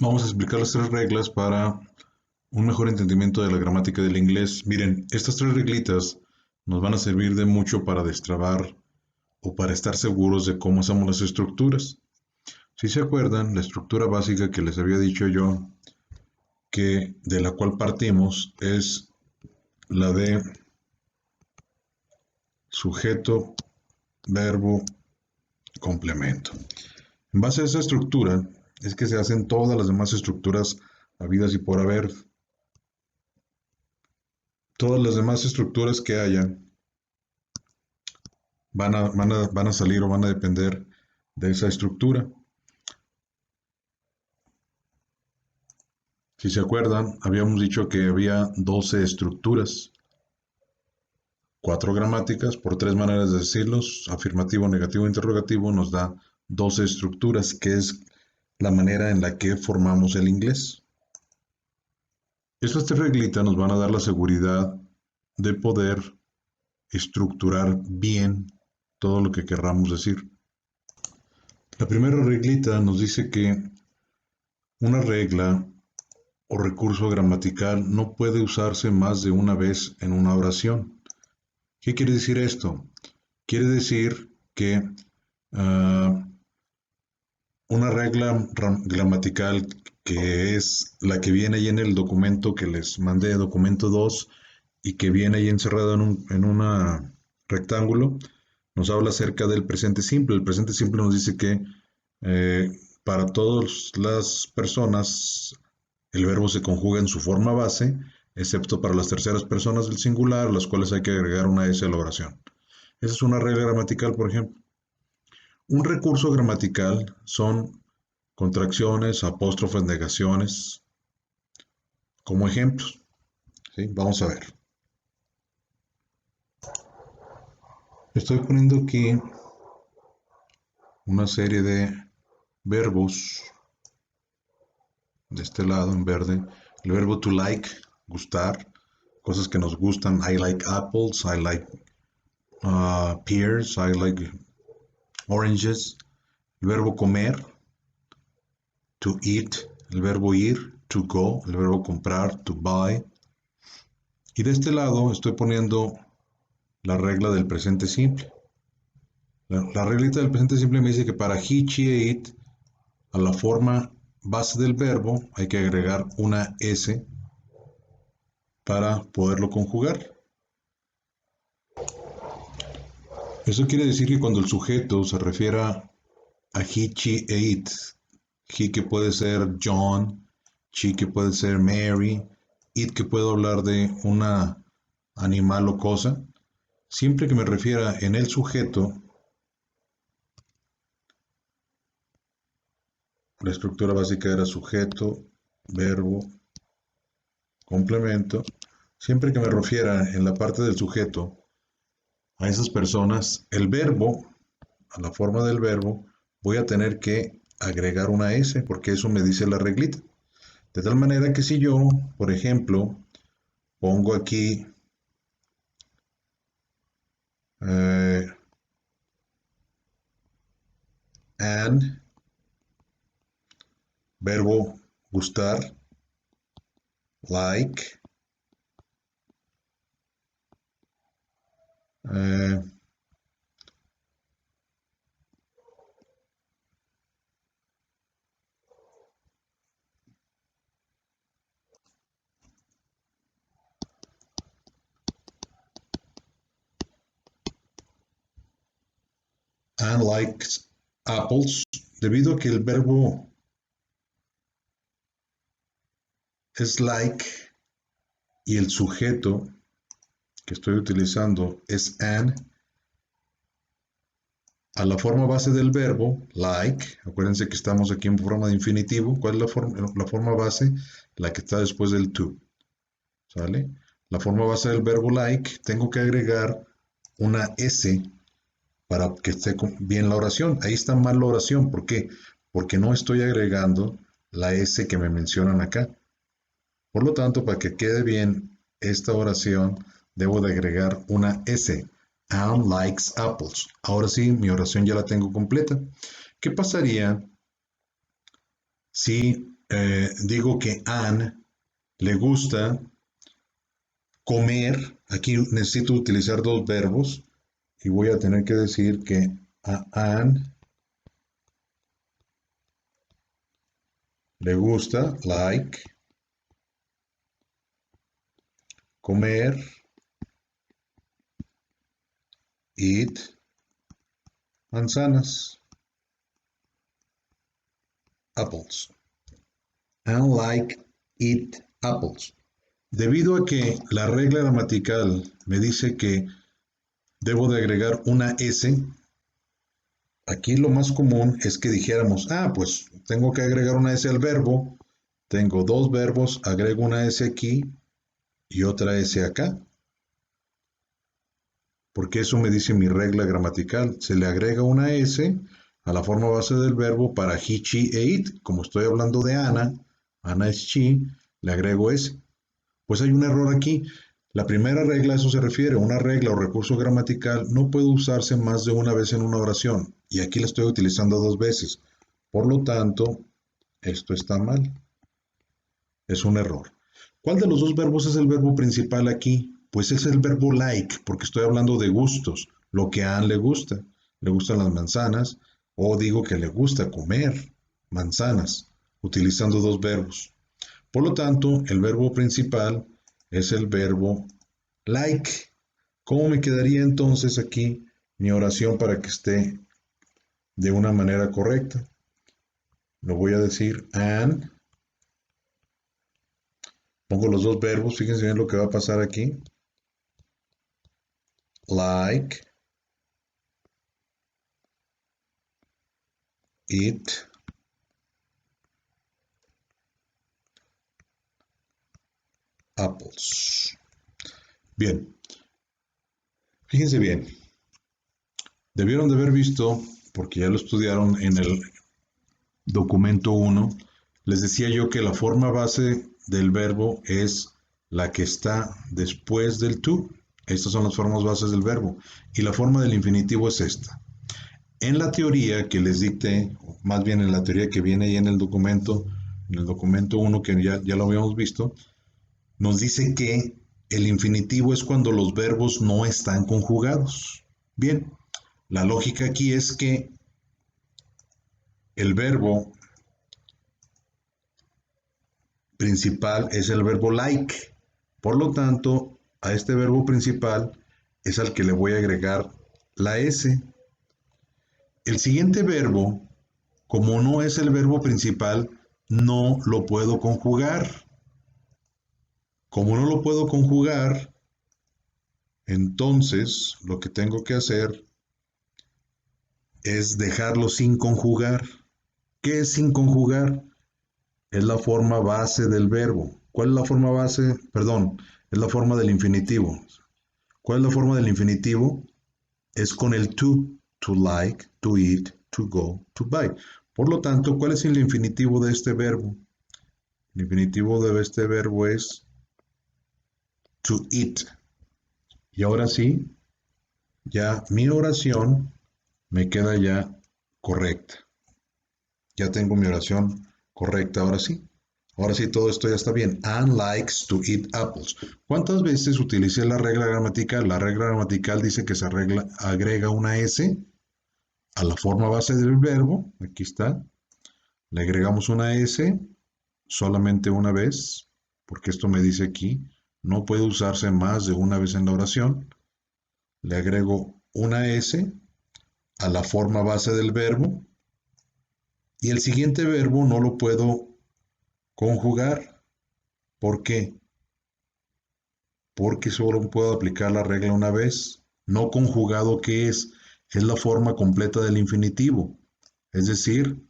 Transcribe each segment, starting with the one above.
Vamos a explicar las tres reglas para un mejor entendimiento de la gramática del inglés. Miren, estas tres reglitas nos van a servir de mucho para destrabar o para estar seguros de cómo hacemos las estructuras. Si se acuerdan, la estructura básica que les había dicho yo, que de la cual partimos, es la de sujeto, verbo, complemento. En base a esa estructura es que se hacen todas las demás estructuras habidas y por haber. Todas las demás estructuras que haya van a salir o van a depender de esa estructura. Si se acuerdan, habíamos dicho que había 12 estructuras, 4 gramáticas, por 3 maneras de decirlos, afirmativo, negativo, interrogativo, nos da 12 estructuras, que es la manera en la que formamos el inglés. Estas tres reglitas nos van a dar la seguridad de poder estructurar bien todo lo que querramos decir. La primera reglita nos dice que una regla o recurso gramatical no puede usarse más de una vez en una oración. ¿Qué quiere decir esto? Quiere decir que una regla gramatical que es la que viene ahí en el documento que les mandé, documento 2, y que viene ahí encerrado en un rectángulo, nos habla acerca del presente simple. El presente simple nos dice que para todas las personas el verbo se conjuga en su forma base, excepto para las terceras personas del singular, a las cuales hay que agregar una S a la oración. Esa es una regla gramatical, por ejemplo. Un recurso gramatical son contracciones, apóstrofes, negaciones, como ejemplos. ¿Sí? Vamos a ver. Estoy poniendo aquí una serie de verbos de este lado en verde. El verbo to like, gustar, cosas que nos gustan. I like apples, I like pears, I like oranges. El verbo comer, to eat. El verbo ir, to go. El verbo comprar, to buy. Y de este lado estoy poniendo la regla del presente simple. La reglita del presente simple me dice que para he, she, it, a la forma base del verbo hay que agregar una S para poderlo conjugar. Eso quiere decir que cuando el sujeto se refiera a he, she e it, he que puede ser John, she que puede ser Mary, it que puedo hablar de una animal o cosa, siempre que me refiera en el sujeto, la estructura básica era sujeto, verbo, complemento, siempre que me refiera en la parte del sujeto a esas personas, el verbo, a la forma del verbo, voy a tener que agregar una S porque eso me dice la reglita. De tal manera que si yo, por ejemplo, pongo aquí and, verbo gustar, like, and likes apples, debido a que el verbo es like y el sujeto que estoy utilizando es an, a la forma base del verbo, like, acuérdense que estamos aquí en forma de infinitivo. ¿Cuál es la forma base? La que está después del to, ¿sale? La forma base del verbo like, tengo que agregar una S para que esté bien la oración. Ahí está mal la oración, ¿por qué? Porque no estoy agregando la S que me mencionan acá. Por lo tanto, para que quede bien esta oración, debo de agregar una S. Anne likes apples. Ahora sí, mi oración ya la tengo completa. ¿Qué pasaría si digo que Anne le gusta comer. Aquí necesito utilizar dos verbos y voy a tener que decir que a Anne le gusta, like, comer, eat, manzanas, apples. Anne like, eat apples. Debido a que la regla gramatical me dice que debo de agregar una S, aquí lo más común es que dijéramos, pues tengo que agregar una S al verbo, tengo dos verbos, agrego una S aquí y otra S acá, porque eso me dice mi regla gramatical. Se le agrega una S a la forma base del verbo para he, she e it. Como estoy hablando de Ana, Ana es she, le agrego S. Pues hay un error aquí. La primera regla, a eso se refiere, una regla o recurso gramatical no puede usarse más de una vez en una oración, y aquí la estoy utilizando dos veces. Por lo tanto, esto está mal. Es un error. ¿Cuál de los dos verbos es el verbo principal aquí? Pues es el verbo like, porque estoy hablando de gustos, lo que a Anne le gustan las manzanas, o digo que le gusta comer manzanas, utilizando dos verbos. Por lo tanto, el verbo principal es el verbo like. ¿Cómo me quedaría entonces aquí mi oración para que esté de una manera correcta? Lo voy a decir and, pongo los dos verbos, fíjense bien lo que va a pasar aquí. Like, eat, apples. Bien, fíjense bien. Debieron de haber visto, porque ya lo estudiaron en el documento 1, les decía yo que la forma base del verbo es la que está después del to. Estas son las formas bases del verbo. Y la forma del infinitivo es esta. En la teoría que les dicté, más bien en la teoría que viene ahí en el documento 1 que ya lo habíamos visto, nos dice que el infinitivo es cuando los verbos no están conjugados. Bien, la lógica aquí es que el verbo principal es el verbo like. Por lo tanto, a este verbo principal es al que le voy a agregar la S. El siguiente verbo, como no es el verbo principal, no lo puedo conjugar. Como no lo puedo conjugar, entonces lo que tengo que hacer es dejarlo sin conjugar. ¿Qué es sin conjugar? Es la forma base del verbo. ¿Cuál es la forma base? Perdón, es la forma del infinitivo. ¿Cuál es la forma del infinitivo? Es con el to like, to eat, to go, to buy. Por lo tanto, ¿cuál es el infinitivo de este verbo? El infinitivo de este verbo es to eat. Y ahora sí, ya mi oración me queda ya correcta. Ya tengo mi oración correcta, ahora sí. Ahora sí, todo esto ya está bien. Anne likes to eat apples. ¿Cuántas veces utilicé la regla gramatical? La regla gramatical dice que se agrega una S a la forma base del verbo. Aquí está. Le agregamos una S solamente una vez, porque esto me dice aquí, no puede usarse más de una vez en la oración. Le agrego una S a la forma base del verbo y el siguiente verbo no lo puedo conjugar. ¿Por qué? Porque solo puedo aplicar la regla una vez. No conjugado, ¿qué es? Es la forma completa del infinitivo, es decir,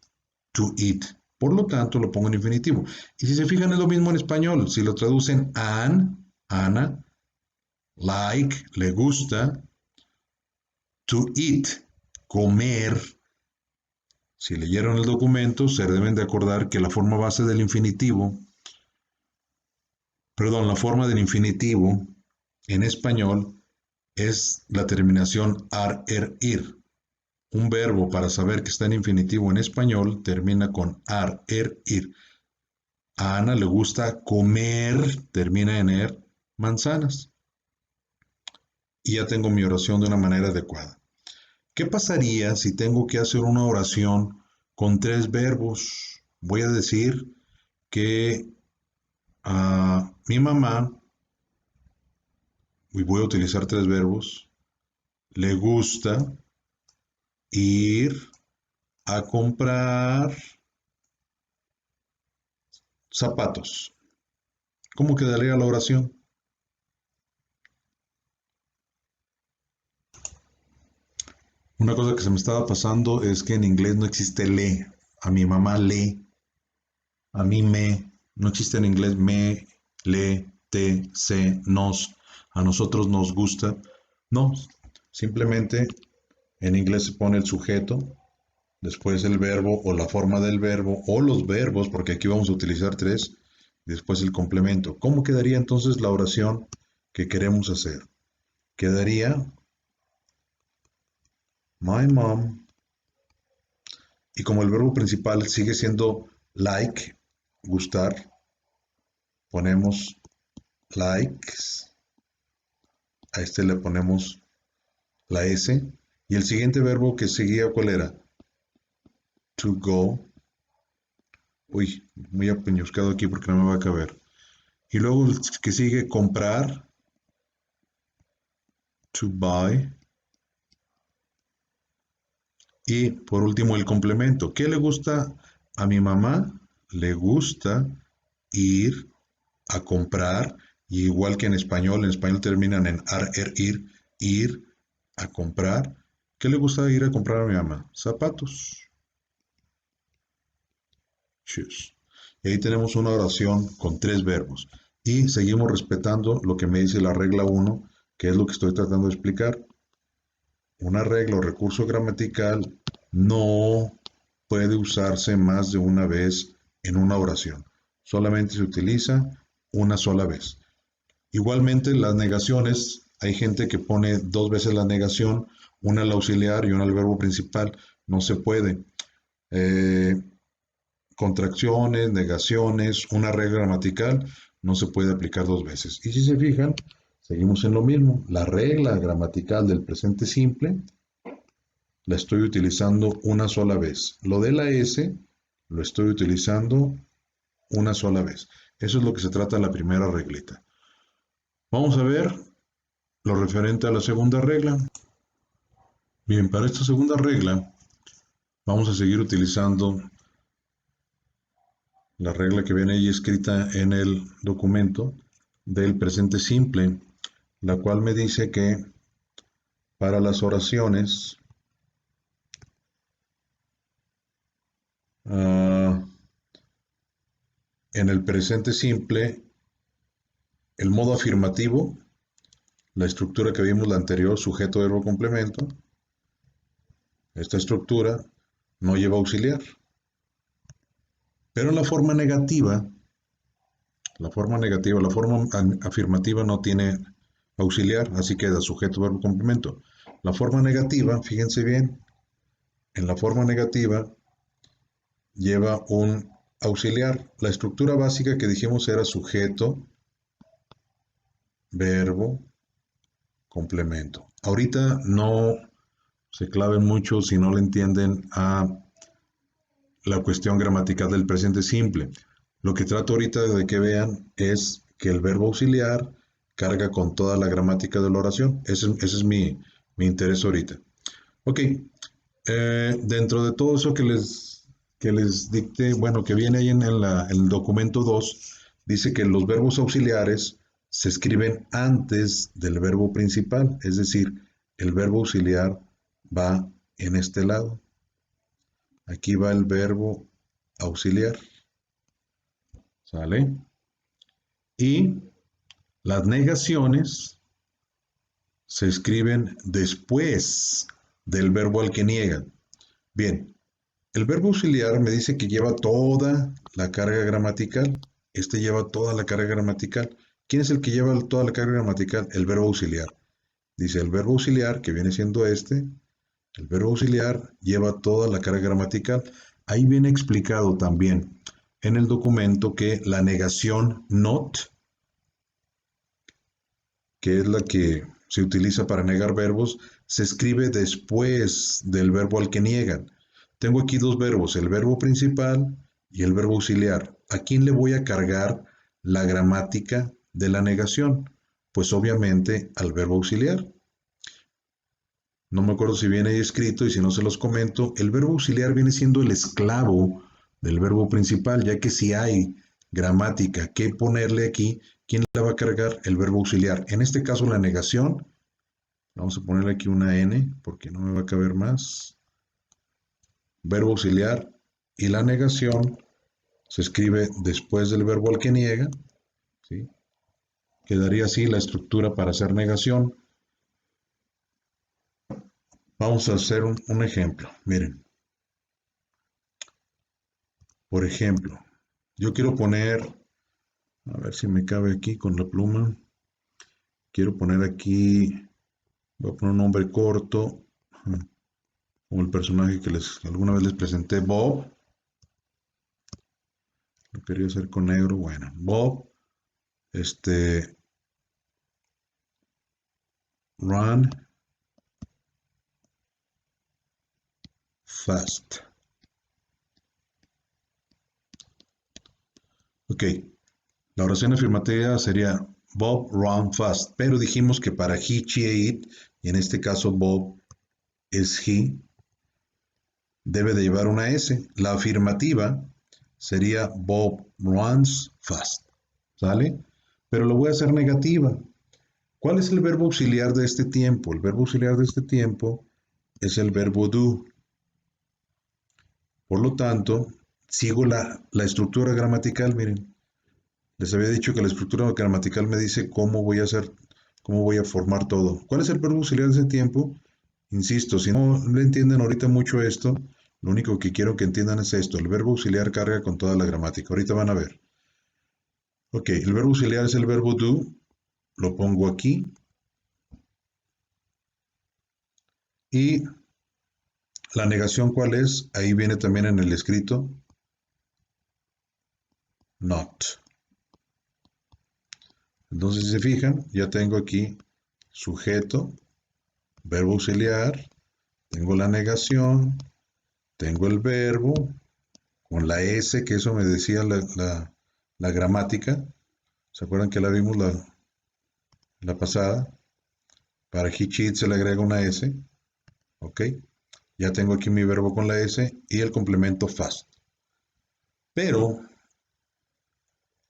to eat. Por lo tanto, lo pongo en infinitivo. Y si se fijan, es lo mismo en español. Si lo traducen an, Ana, like, le gusta, to eat, comer. Si leyeron el documento, se deben de acordar que la forma base del infinitivo, perdón, la forma del infinitivo en español es la terminación ar, er, ir. Un verbo para saber que está en infinitivo en español termina con ar, er, ir. A Ana le gusta comer, termina en manzanas. Y ya tengo mi oración de una manera adecuada. ¿Qué pasaría si tengo que hacer una oración con tres verbos? Voy a decir que a mi mamá, y voy a utilizar tres verbos, le gusta ir a comprar zapatos. ¿Cómo quedaría la oración? Una cosa que se me estaba pasando es que en inglés no existe le. A mi mamá le, a mí me. No existe en inglés me, le, te, se, nos. A nosotros nos gusta. No, simplemente en inglés se pone el sujeto, después el verbo o la forma del verbo o los verbos, porque aquí vamos a utilizar tres, después el complemento. ¿Cómo quedaría entonces la oración que queremos hacer? Quedaría my mom, y como el verbo principal sigue siendo like, gustar, ponemos likes, a este le ponemos la S, y el siguiente verbo que seguía, ¿cuál era? To go. Uy, muy apeñuscado aquí porque no me va a caber. Y luego el que sigue, comprar, to buy. Y por último el complemento. ¿Qué le gusta a mi mamá? Le gusta ir a comprar, y igual que en español terminan en ar, er, ir a comprar. ¿Qué le gusta ir a comprar a mi mamá? Zapatos. Shoes. Y ahí tenemos una oración con tres verbos. Y seguimos respetando lo que me dice la regla uno, que es lo que estoy tratando de explicar. Una regla o recurso gramatical no puede usarse más de una vez en una oración. Solamente se utiliza una sola vez. Igualmente, las negaciones, hay gente que pone dos veces la negación, una al auxiliar y una al verbo principal. No se puede. Eh, Contracciones, negaciones, una regla gramatical no se puede aplicar dos veces. Y si se fijan, seguimos en lo mismo. La regla gramatical del presente simple la estoy utilizando una sola vez. Lo de la S lo estoy utilizando una sola vez. Eso es lo que se trata de la primera reglita. Vamos a ver lo referente a la segunda regla. Bien, para esta segunda regla vamos a seguir utilizando la regla que viene ahí escrita en el documento del presente simple, la cual me dice que para las oraciones uh, en el presente simple, el modo afirmativo, la estructura que vimos la anterior, sujeto, verbo, complemento, esta estructura no lleva auxiliar. Pero la forma afirmativa no tiene auxiliar, así queda sujeto, verbo, complemento. La forma negativa, fíjense bien, en la forma negativa lleva un auxiliar. La estructura básica que dijimos era sujeto, verbo, complemento. Ahorita no se claven mucho si no le entienden a la cuestión gramatical del presente simple. Lo que trato ahorita de que vean es que el verbo auxiliar carga con toda la gramática de la oración. Ese es mi interés ahorita. Ok, dentro de todo eso que les dicté, bueno, que viene ahí en el documento 2, dice que los verbos auxiliares se escriben antes del verbo principal, es decir, el verbo auxiliar va en este lado. Aquí va el verbo auxiliar, ¿sale? Y las negaciones se escriben después del verbo al que niegan. Bien, el verbo auxiliar me dice que lleva toda la carga gramatical. Este lleva toda la carga gramatical. ¿Quién es el que lleva toda la carga gramatical? El verbo auxiliar. Dice el verbo auxiliar, que viene siendo este, el verbo auxiliar lleva toda la carga gramatical. Ahí viene explicado también en el documento que la negación not, que es la que se utiliza para negar verbos, se escribe después del verbo al que niegan. Tengo aquí dos verbos, el verbo principal y el verbo auxiliar. ¿A quién le voy a cargar la gramática de la negación? Pues obviamente al verbo auxiliar. No me acuerdo si viene ahí escrito y si no se los comento. El verbo auxiliar viene siendo el esclavo del verbo principal, ya que si hay gramática que ponerle aquí, ¿quién la va a cargar? El verbo auxiliar. En este caso la negación, vamos a ponerle aquí una N porque no me va a caber más. Verbo auxiliar y la negación se escribe después del verbo al que niega, ¿sí? Quedaría así la estructura para hacer negación. Vamos a hacer un ejemplo. Miren, por ejemplo, yo quiero poner, a ver si me cabe aquí con la pluma, quiero poner aquí, voy a poner un nombre corto, como el personaje que alguna vez les presenté, Bob. Lo quería hacer con negro, bueno, Bob, run fast. Ok, la oración afirmativa sería Bob run fast, pero dijimos que para he, she, it, y en este caso Bob es he, debe de llevar una S. La afirmativa sería Bob runs fast, ¿sale? Pero lo voy a hacer negativa. ¿Cuál es el verbo auxiliar de este tiempo? El verbo auxiliar de este tiempo es el verbo do. Por lo tanto, sigo la estructura gramatical, miren. Les había dicho que la estructura gramatical me dice cómo voy a hacer, cómo voy a formar todo. ¿Cuál es el verbo auxiliar de ese tiempo? Insisto, si no le entienden ahorita mucho esto, lo único que quiero que entiendan es esto. El verbo auxiliar carga con toda la gramática. Ahorita van a ver. Ok, el verbo auxiliar es el verbo do. Lo pongo aquí. Y la negación, ¿cuál es? Ahí viene también en el escrito. Not. Entonces, si se fijan, ya tengo aquí sujeto, verbo auxiliar, tengo la negación, tengo el verbo, con la S, que eso me decía la gramática. ¿Se acuerdan que la vimos la pasada? Para he, she, se le agrega una S. ¿Ok? Ya tengo aquí mi verbo con la S y el complemento fast. Pero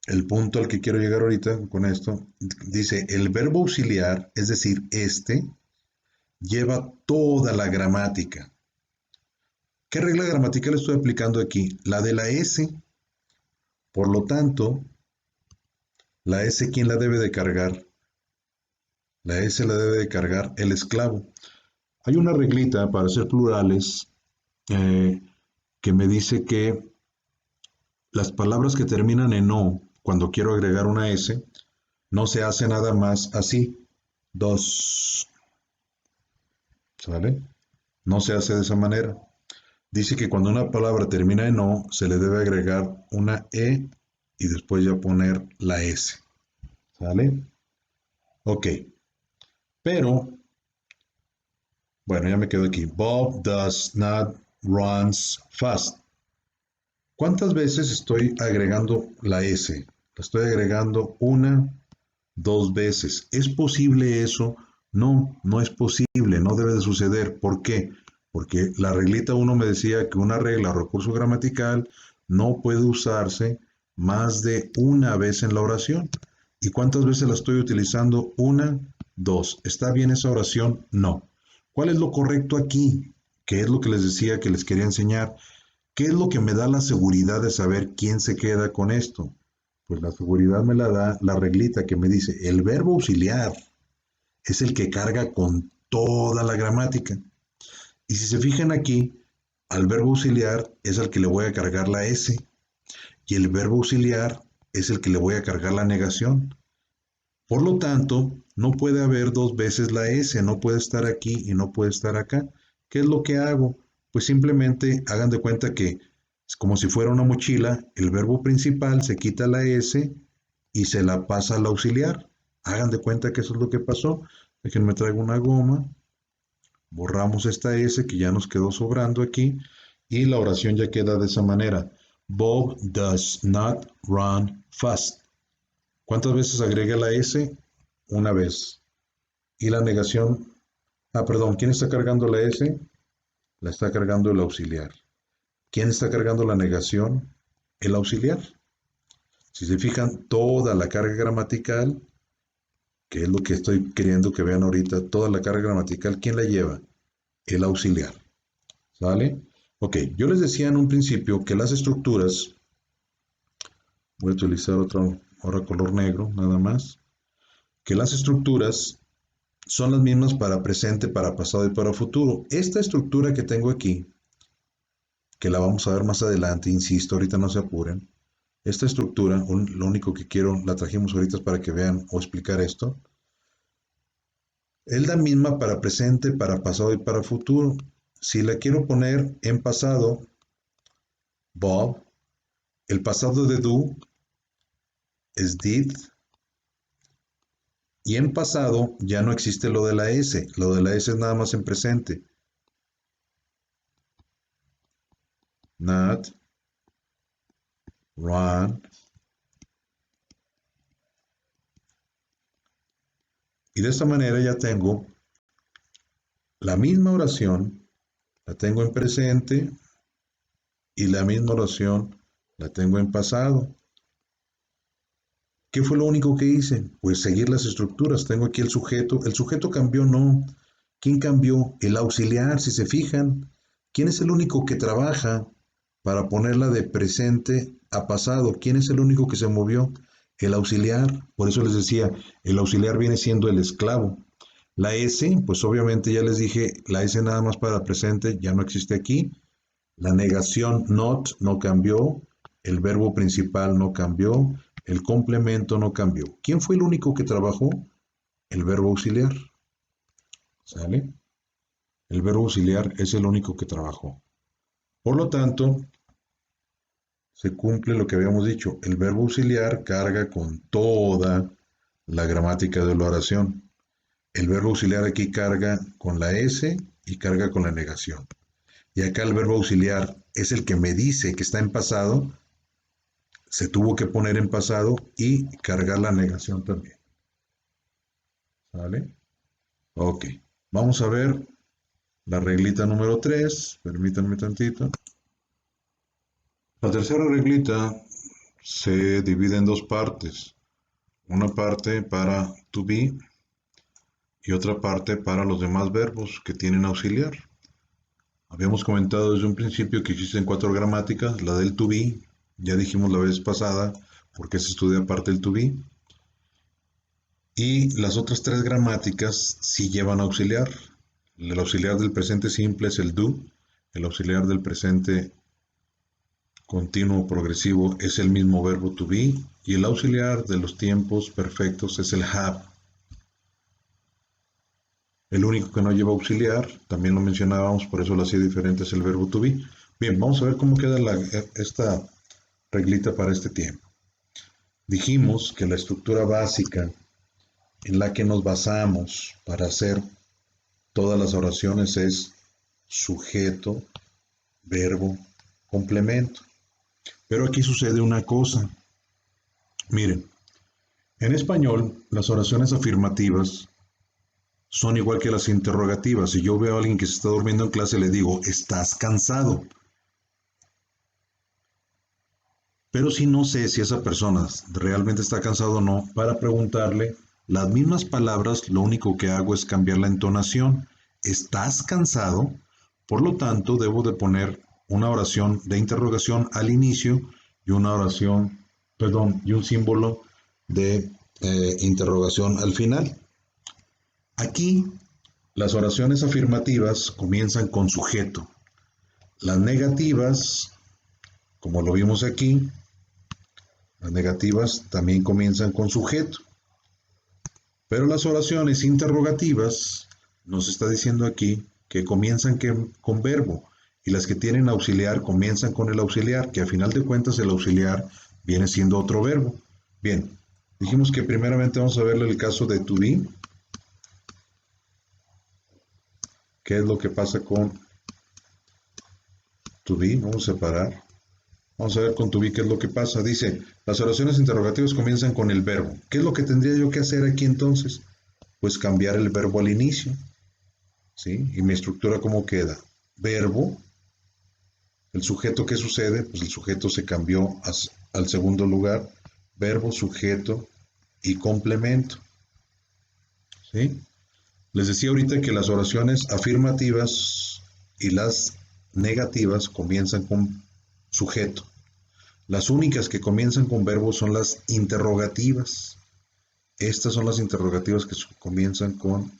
el punto al que quiero llegar ahorita con esto, dice el verbo auxiliar, es decir, lleva toda la gramática. ¿Qué regla gramatical estoy aplicando aquí? La de la S. Por lo tanto, la S, ¿quién la debe de cargar? La S la debe de cargar el esclavo. Hay una reglita para hacer plurales eh, que me dice que las palabras que terminan en O, cuando quiero agregar una S, no se hace nada más así. Dos. ¿Sale? No se hace de esa manera. Dice que cuando una palabra termina en O, se le debe agregar una E y después ya poner la S. ¿Sale? Ok. Pero, bueno, ya me quedo aquí. Bob does not runs fast. ¿Cuántas veces estoy agregando la S? La estoy agregando una, dos veces. ¿Es posible eso? No, no es posible, no debe de suceder. ¿Por qué? Porque la reglita 1 me decía que una regla o recurso gramatical no puede usarse más de una vez en la oración. ¿Y cuántas veces la estoy utilizando? Una, dos. ¿Está bien esa oración? No. ¿Cuál es lo correcto aquí? ¿Qué es lo que les decía que les quería enseñar? ¿Qué es lo que me da la seguridad de saber quién se queda con esto? Pues la seguridad me la da la reglita que me dice, el verbo auxiliar es el que carga con toda la gramática. Y si se fijan aquí, al verbo auxiliar es al que le voy a cargar la S y el verbo auxiliar es el que le voy a cargar la negación. Por lo tanto, no puede haber dos veces la S, no puede estar aquí y no puede estar acá. ¿Qué es lo que hago? Pues simplemente hagan de cuenta que Es como si fuera una mochila, el verbo principal se quita la S y se la pasa al auxiliar. Hagan de cuenta que eso es lo que pasó. Déjenme traigo una goma, borramos esta S que ya nos quedó sobrando aquí y la oración ya queda de esa manera. Bob does not run fast. ¿Cuántas veces agrega la S? Una vez. Y la negación, perdón, ¿quién está cargando la S? La está cargando el auxiliar. ¿Quién está cargando la negación? El auxiliar. Si se fijan, toda la carga gramatical, que es lo que estoy queriendo que vean ahorita, toda la carga gramatical, ¿quién la lleva? El auxiliar. ¿Sale? Ok, yo les decía en un principio que las estructuras, voy a utilizar otro, ahora color negro, nada más, que las estructuras son las mismas para presente, para pasado y para futuro. Esta estructura que tengo aquí, que la vamos a ver más adelante, insisto, ahorita no se apuren. Esta estructura, lo único que quiero, la trajimos ahorita para que vean o explicar esto, es la misma para presente, para pasado y para futuro. Si la quiero poner en pasado, Bob, el pasado de do es did, y en pasado ya no existe lo de la S, lo de la S es nada más en presente. Not, run, y de esta manera ya tengo la misma oración, la tengo en presente y la misma oración la tengo en pasado. ¿Qué fue lo único que hice? Pues seguir las estructuras. Tengo aquí el sujeto. ¿El sujeto cambió? No. ¿Quién cambió? El auxiliar, si se fijan. ¿Quién es el único que trabaja para ponerla de presente a pasado? ¿Quién es el único que se movió? El auxiliar. Por eso les decía, el auxiliar viene siendo el esclavo. La S, pues obviamente ya les dije, la S nada más para presente ya no existe aquí. La negación not no cambió, el verbo principal no cambió, el complemento no cambió. ¿Quién fue el único que trabajó? El verbo auxiliar. ¿Sale? El verbo auxiliar es el único que trabajó. Por lo tanto, se cumple lo que habíamos dicho. El verbo auxiliar carga con toda la gramática de la oración. El verbo auxiliar aquí carga con la S y carga con la negación. Y acá el verbo auxiliar es el que me dice que está en pasado, se tuvo que poner en pasado y cargar la negación también. ¿Vale? Ok. Vamos a ver la reglita número 3. Permítanme tantito. La tercera reglita se divide en dos partes. Una parte para to be y otra parte para los demás verbos que tienen auxiliar. Habíamos comentado desde un principio que existen 4 gramáticas. La del to be, ya dijimos la vez pasada, porque se estudia aparte el to be. Y las otras 3 gramáticas sí llevan auxiliar. El auxiliar del presente simple es el do. El auxiliar del presente continuo progresivo es el mismo verbo to be. Y el auxiliar de los tiempos perfectos es el have. El único que no lleva auxiliar, también lo mencionábamos, por eso lo hacía diferente, es el verbo to be. Bien, vamos a ver cómo queda esta reglita para este tiempo. Dijimos que la estructura básica en la que nos basamos para hacer todas las oraciones es sujeto, verbo, complemento. Pero aquí sucede una cosa. Miren, en español las oraciones afirmativas son igual que las interrogativas. Si yo veo a alguien que se está durmiendo en clase, le digo, ¿estás cansado? Pero si no sé si esa persona realmente está cansado o no, para preguntarle las mismas palabras, lo único que hago es cambiar la entonación. ¿Estás cansado? Por lo tanto, debo de poner una oración de interrogación al inicio y una oración, perdón, y un símbolo de interrogación al final. Aquí, las oraciones afirmativas comienzan con sujeto. Las negativas, como lo vimos aquí, las negativas también comienzan con sujeto. Pero las oraciones interrogativas nos está diciendo aquí que comienzan con verbo. y las que tienen auxiliar comienzan con el auxiliar, que a final de cuentas el auxiliar viene siendo otro verbo. Bien, dijimos que primeramente vamos a ver el caso de to be. ¿Qué es lo que pasa con to be? Vamos a separar. Vamos a ver con to be qué es lo que pasa. Dice, las oraciones interrogativas comienzan con el verbo. ¿Qué es lo que tendría yo que hacer aquí entonces? Pues cambiar el verbo al inicio. ¿Sí? Y mi estructura, ¿cómo queda? Verbo. El sujeto, ¿qué sucede? Pues el sujeto se cambió al segundo lugar. Verbo, sujeto y complemento. ¿Sí? Les decía ahorita que las oraciones afirmativas y las negativas comienzan con sujeto. Las únicas que comienzan con verbo son las interrogativas. Estas son las interrogativas que comienzan con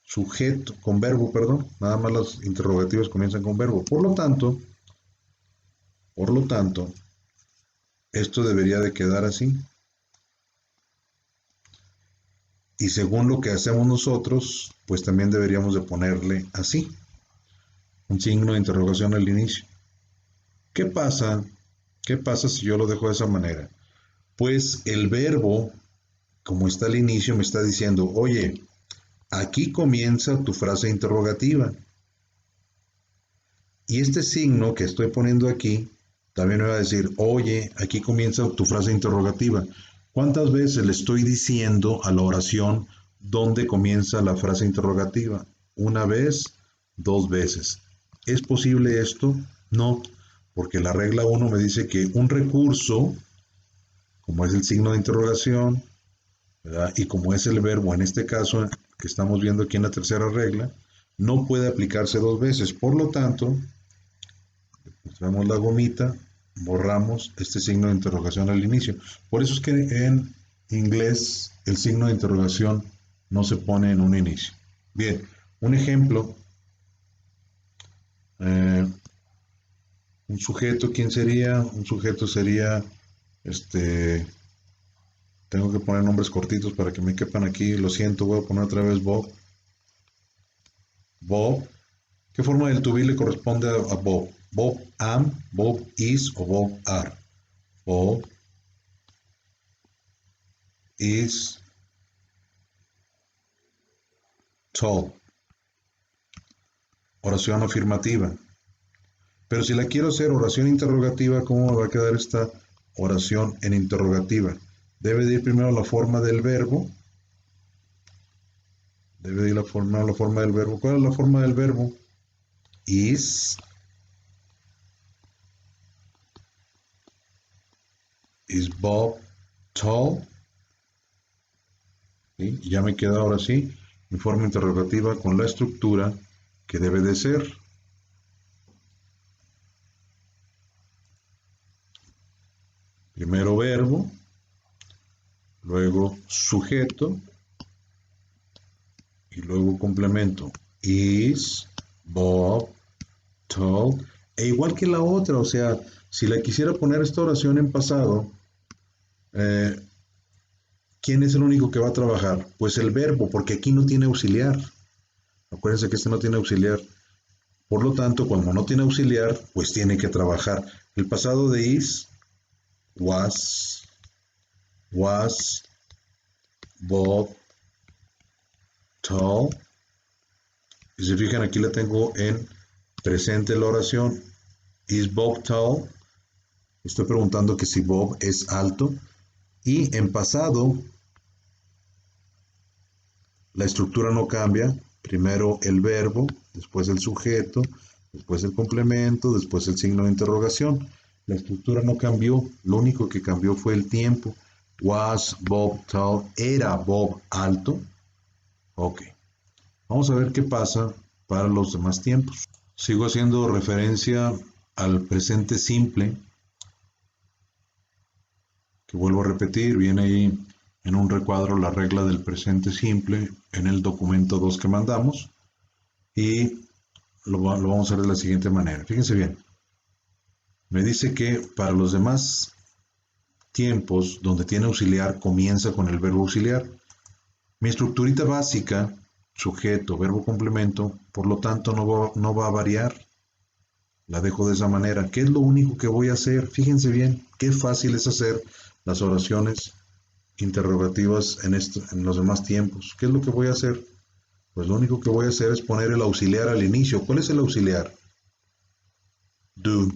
sujeto, con verbo, perdón. Nada más las interrogativas comienzan con verbo. Por lo tanto, esto debería de quedar así. Y según lo que hacemos nosotros, pues también deberíamos de ponerle así, un signo de interrogación al inicio. ¿Qué pasa? ¿Qué pasa si yo lo dejo de esa manera? Pues el verbo, como está al inicio, me está diciendo, oye, aquí comienza tu frase interrogativa. Y este signo que estoy poniendo aquí también me va a decir, oye, aquí comienza tu frase interrogativa. ¿Cuántas veces le estoy diciendo a la oración dónde comienza la frase interrogativa? ¿Una vez? ¿Dos veces? ¿Es posible esto? No, porque la regla 1 me dice que un recurso, como es el signo de interrogación, ¿verdad? Y como es el verbo, en este caso que estamos viendo aquí en la tercera regla, no puede aplicarse dos veces. Por lo tanto, traemos la gomita, borramos este signo de interrogación al inicio. Por eso es que en inglés el signo de interrogación no se pone en un inicio. Bien, un ejemplo, eh, un sujeto, ¿quién sería? Un sujeto sería, tengo que poner nombres cortitos para que me quepan aquí, lo siento, voy a poner otra vez Bob. Bob, ¿qué forma del to be le corresponde a Bob? Bob am, Bob is o Bob are. Bob is tall. Oración afirmativa. Pero si la quiero hacer oración interrogativa, ¿cómo me va a quedar esta oración en interrogativa? Debe de ir primero la forma del verbo. Debe de ir la forma del verbo. ¿Cuál es la forma del verbo? Is. Is Bob tall? ¿Sí? Y ya me queda ahora sí mi forma interrogativa con la estructura que debe de ser. Primero verbo, luego sujeto y luego complemento. Is Bob tall? E igual que la otra, o sea, si la quisiera poner esta oración en pasado, eh, ¿quién es el único que va a trabajar? Pues el verbo, porque aquí no tiene auxiliar. Acuérdense que este no tiene auxiliar. Por lo tanto, cuando no tiene auxiliar, pues tiene que trabajar. El pasado de is, was Bob tall. Y si fijan, aquí la tengo en presente la oración. Is Bob tall? Estoy preguntando que si Bob es alto. Y en pasado, la estructura no cambia. Primero el verbo, después el sujeto, después el complemento, después el signo de interrogación. La estructura no cambió, lo único que cambió fue el tiempo. Was Bob tall? ¿Era Bob alto? Ok. Vamos a ver qué pasa para los demás tiempos. Sigo haciendo referencia al presente simple, que vuelvo a repetir, viene ahí en un recuadro la regla del presente simple en el documento 2 que mandamos y lo vamos a hacer de la siguiente manera. Fíjense bien, me dice que para los demás tiempos donde tiene auxiliar comienza con el verbo auxiliar. Mi estructurita básica, sujeto, verbo complemento, por lo tanto no va a variar. La dejo de esa manera. ¿Qué es lo único que voy a hacer? Fíjense bien, qué fácil es hacer las oraciones interrogativas en los demás tiempos. ¿Qué es lo que voy a hacer? Pues lo único que voy a hacer es poner el auxiliar al inicio. ¿Cuál es el auxiliar? Do.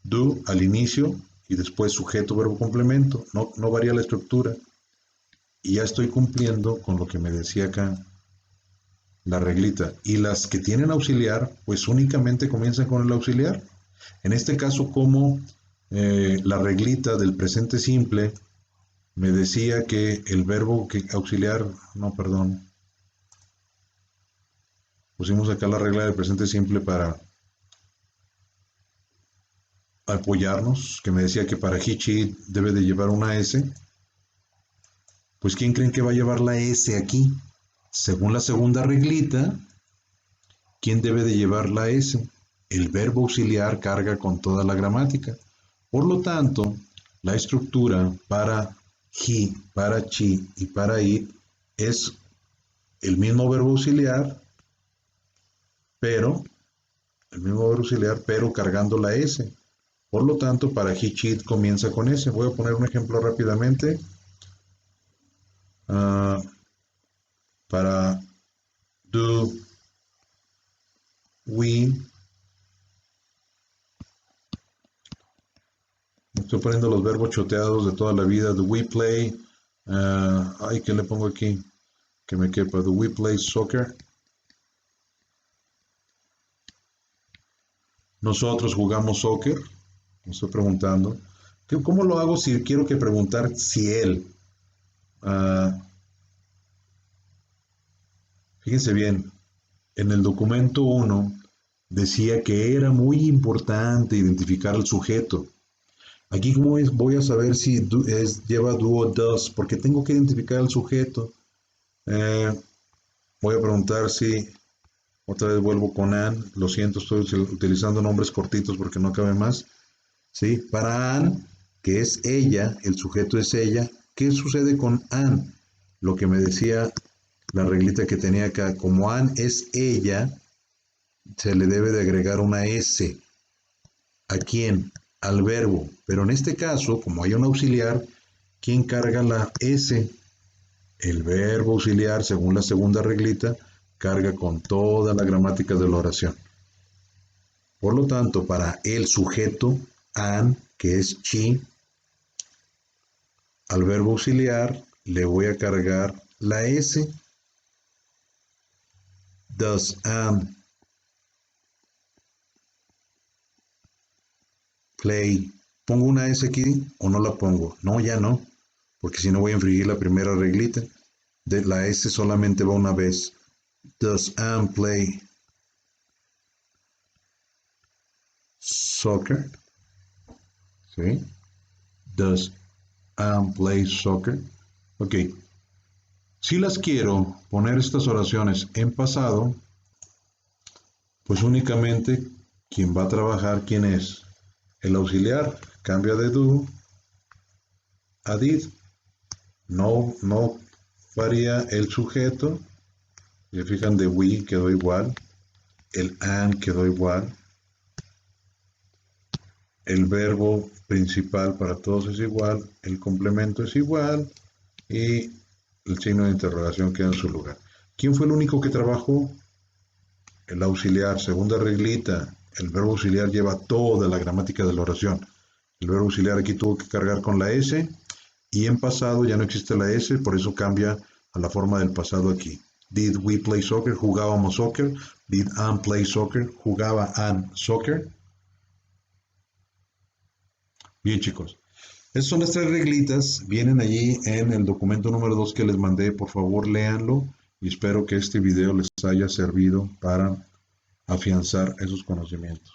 Do al inicio y después sujeto, verbo, complemento. No varía la estructura. Y ya estoy cumpliendo con lo que me decía acá la reglita. Y las que tienen auxiliar, pues únicamente comienzan con el auxiliar. En este caso, como la reglita del presente simple me decía que el verbo que auxiliar, no, perdón, pusimos acá la regla del presente simple para apoyarnos, que me decía que para he, she debe de llevar una S. Pues ¿quién creen que va a llevar la S aquí? Según la segunda reglita, ¿quién debe de llevar la S? El verbo auxiliar carga con toda la gramática. Por lo tanto, la estructura para he, para she y para it es el mismo verbo auxiliar, pero cargando la S. Por lo tanto, para he, she, it comienza con S. Voy a poner un ejemplo rápidamente. Para do, we, estoy poniendo los verbos choteados de toda la vida. Do we play? ¿Qué le pongo aquí? Que me quepa. Do we play soccer? Nosotros jugamos soccer. Me estoy preguntando. ¿Cómo lo hago si quiero que preguntar si él? Fíjense bien. En el documento 1 decía que era muy importante identificar al sujeto. Aquí, ¿cómo voy a saber si lleva do o does? Porque tengo que identificar al sujeto. Voy a preguntar si, otra vez vuelvo con Ann. Lo siento, estoy utilizando nombres cortitos porque no cabe más. ¿Sí? Para Ann, que es ella, el sujeto es ella. ¿Qué sucede con Ann? Lo que me decía la reglita que tenía acá. Como Ann es ella, se le debe de agregar una S. ¿A quién? Al verbo. Pero en este caso, como hay un auxiliar, ¿quién carga la S? El verbo auxiliar, según la segunda reglita, carga con toda la gramática de la oración. Por lo tanto, para el sujeto, an, que es she, al verbo auxiliar le voy a cargar la S. Does Ann play? ¿Pongo una S aquí o no la pongo? No, ya no, porque si no voy a infringir la primera reglita. De la S solamente va una vez. Does Ann play soccer? ¿Sí? Does Ann play soccer? Ok. Si las quiero poner estas oraciones en pasado, pues únicamente quien va a trabajar, ¿quién es? El auxiliar. Cambia de do a did. No varía el sujeto. Se fijan, de we quedó igual. El an quedó igual. El verbo principal para todos es igual. El complemento es igual. Y el signo de interrogación queda en su lugar. ¿Quién fue el único que trabajó? El auxiliar. Segunda reglita. El verbo auxiliar lleva toda la gramática de la oración. El verbo auxiliar aquí tuvo que cargar con la S. Y en pasado ya no existe la S, por eso cambia a la forma del pasado aquí. Did we play soccer? Jugábamos soccer. Did Ann play soccer? Jugaba Ann soccer. Bien, chicos. Estas son las tres reglitas. Vienen allí en el documento número 2 que les mandé. Por favor, léanlo. Y espero que este video les haya servido para afianzar esos conocimientos.